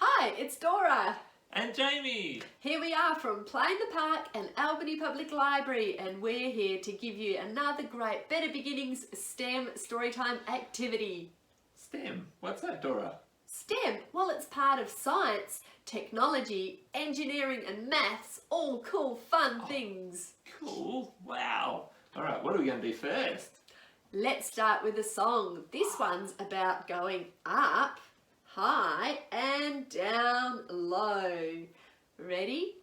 Hi, it's Dora. And Jamie. Here we are from Play in the Park and Albany Public Library, and we're here to give you another great Better Beginnings STEM Storytime activity. STEM? What's that, Dora? STEM, well, it's part of science, technology, engineering and maths, all cool, fun things. Cool. Wow. All right, what are we going to do first? Let's start with a song. This one's about going up, high and down low. Ready?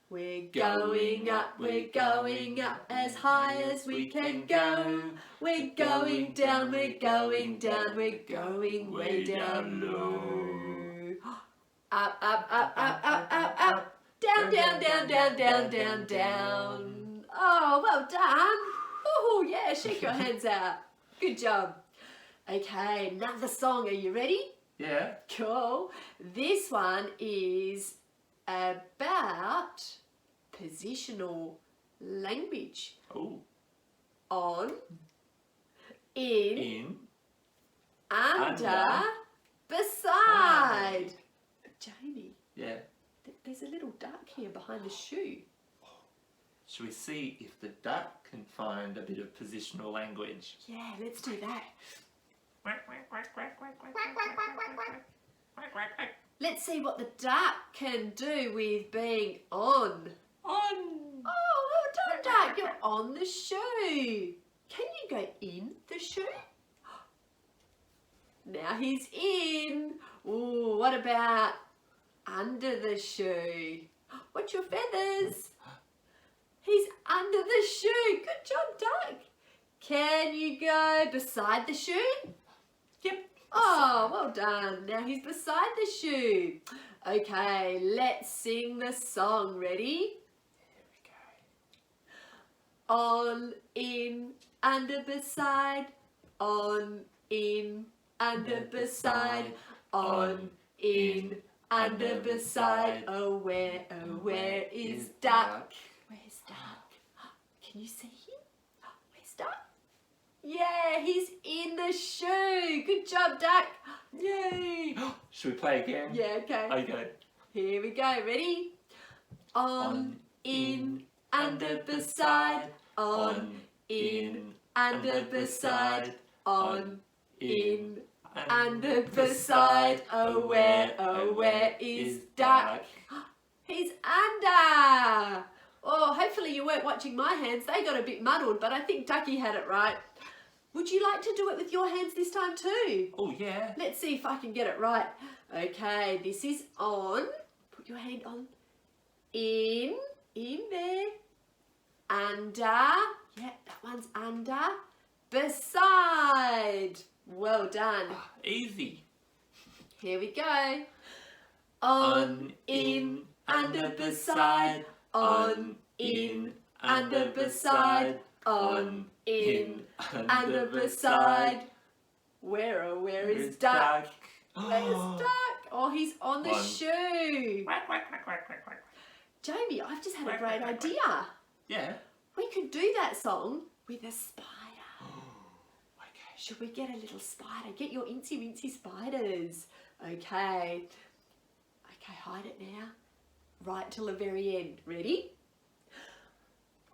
We're going up as high as we can go. We're going down, we're going way down low. Up, up, up, up, up, up, up. Down, down, down, down, down, down, down. Oh, well done. Oh, yeah, shake your hands out. Good job. Okay, another song. Are you ready? Yeah. Cool. This one is about positional language. Oh. On, in, under, beside. Jamie. Yeah. There's a little duck here behind the shoe. Should we see if the duck can find a bit of positional language? Yeah, let's do that. Let's see what the duck can do with being on. On! Oh, well done, duck. You're on the shoe. Can you go in the shoe? Now he's in. Ooh, what about under the shoe? What's your feathers? He's under the shoe. Good job, duck. Can you go beside the shoe? Yep. Oh, well done. Now he's beside the shoe. Okay, let's sing the song. Ready? Here we go. On, in, under, beside. On, in, under, beside. On, in, under, beside. Oh, where is duck? Where's duck? Can you see him? Where's duck? Yeah, he's in the shoe. Good job, duck. Yay! Should we play again? Yeah, okay. Okay. Here we go. Ready? On, in, under, beside. On, in, under, beside. On, in, under, beside. Oh, where is duck? He's under. Oh, hopefully you weren't watching my hands. They got a bit muddled, but I think Ducky had it right. Would you like to do it with your hands this time too? Oh, yeah. Let's see if I can get it right. Okay, this is on. Put your hand on. In there. Under. Yeah, that one's under. Beside. Well done. Easy. Here we go. On, in, under, beside. On, in, under, beside. On, in, under, beside. Where is duck? Where's duck? Oh, he's on the shoe. Jamie, I've just had a great idea. Yeah. We could do that song with a spider. Okay. Should we get a little spider? Get your incy wincy spiders. Okay. Okay, hide it now. Right till the very end. Ready?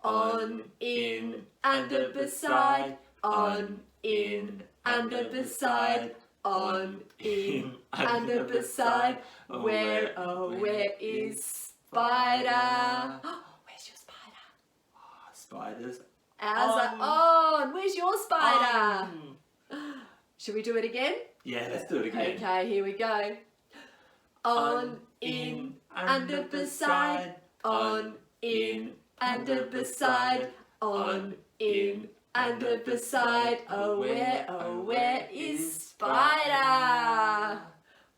On, in, under, beside. On, in, under, beside. On, in, under, beside. Where is spider? Where's your spider? Spiders. Ours are on. Where's your spider? Should we do it again? Yeah, let's do it again. Okay, here we go. On, in, under, beside. On, in, under, beside. On, in, under, beside. Oh, where is spider?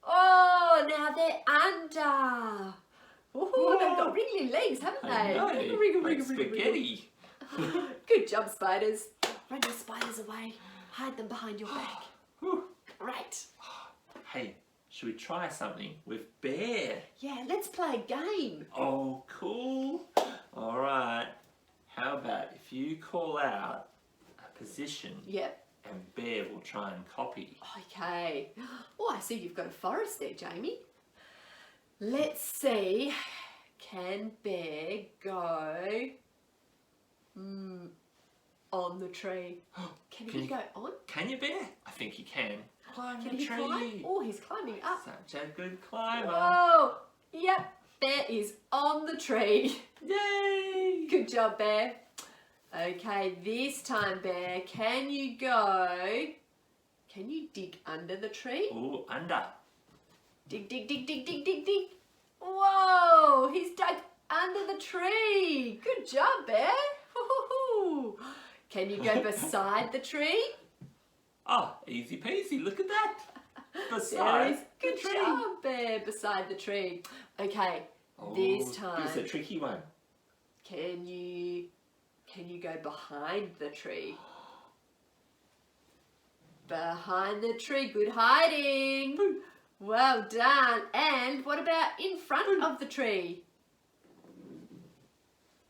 Oh, now they're under. Oh, they've got wriggly legs, haven't they? I know. Wriggle, wriggle, Like wriggle, wriggle, spaghetti. Good job, spiders. Run your spiders away. Hide them behind your back. Right. Hey, should we try something with bear? Yeah, let's play a game. Oh, cool. All right. How about if you call out a position Yep. and bear will try and copy? Okay. Oh, I see you've got a forest there, Jamie. Let's see. Can Bear go on the tree? Can he go on? Can you, Bear? I think he can. Climb Can the he tree. climb? Oh, he's climbing up. Such a good climber. Whoa! Yep, Bear is on the tree. Yay! Good job, Bear. Okay, this time, Bear, can you dig under the tree? Oh, under. Dig, dig, dig, dig, dig, dig, dig. Whoa! He's dug under the tree. Good job, Bear. Woo-hoo-hoo. Can you go beside the tree? Oh, easy peasy. Look at that. There Beside is. Good the tree. job, Bear, beside the tree. Okay, this time. It's a tricky one. Can you go behind the tree? Behind the tree, good hiding. Boo. Well done. And what about in front of the tree?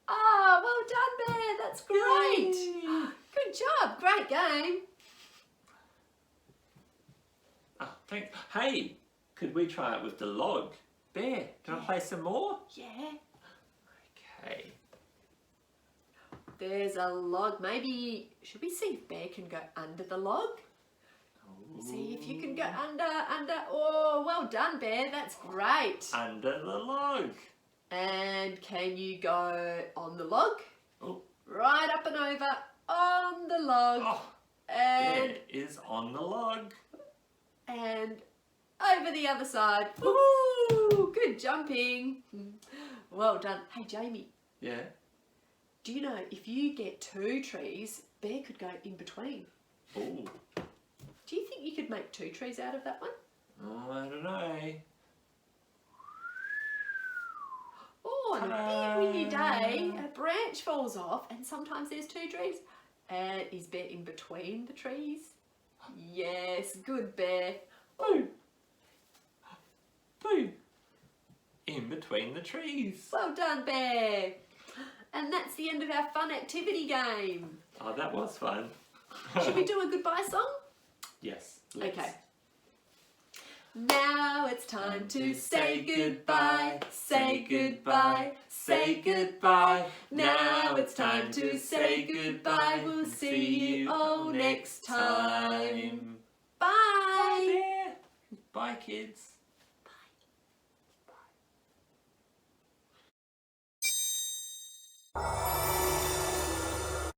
Oh, well done, Bear. That's great. Yay. Good job. Great game. Oh, thanks. Hey, could we try it with the log? Bear, can I play some more? Yeah. Okay. There's a log. Maybe, should we see if Bear can go under the log? See if you can go under. Oh, well done, Bear. That's great. Under the log. And can you go on the log? Oh. Right up and over on the log. Oh, and Bear is on the log. and over the other side. Woo! Good jumping. Well done. Hey, Jamie, Yeah. do you know if you get 2 trees, Bear could go in between? Oh. Do you think you could make 2 trees out of that one? Oh, I don't know. Oh, on a big windy day, a branch falls off and sometimes there's 2 trees. And is Bear in between the trees? Yes, good, Bear. Boo. Boo. In between the trees. Well done, Bear. And that's the end of our fun activity game. Oh, that was fun. Should we do a goodbye song? Yes. Let's. Okay. Now it's time to say goodbye, say goodbye, say goodbye. Now it's time to say goodbye. We'll see you all next time. Bye. Bye, Bear. Bye, kids. Bye.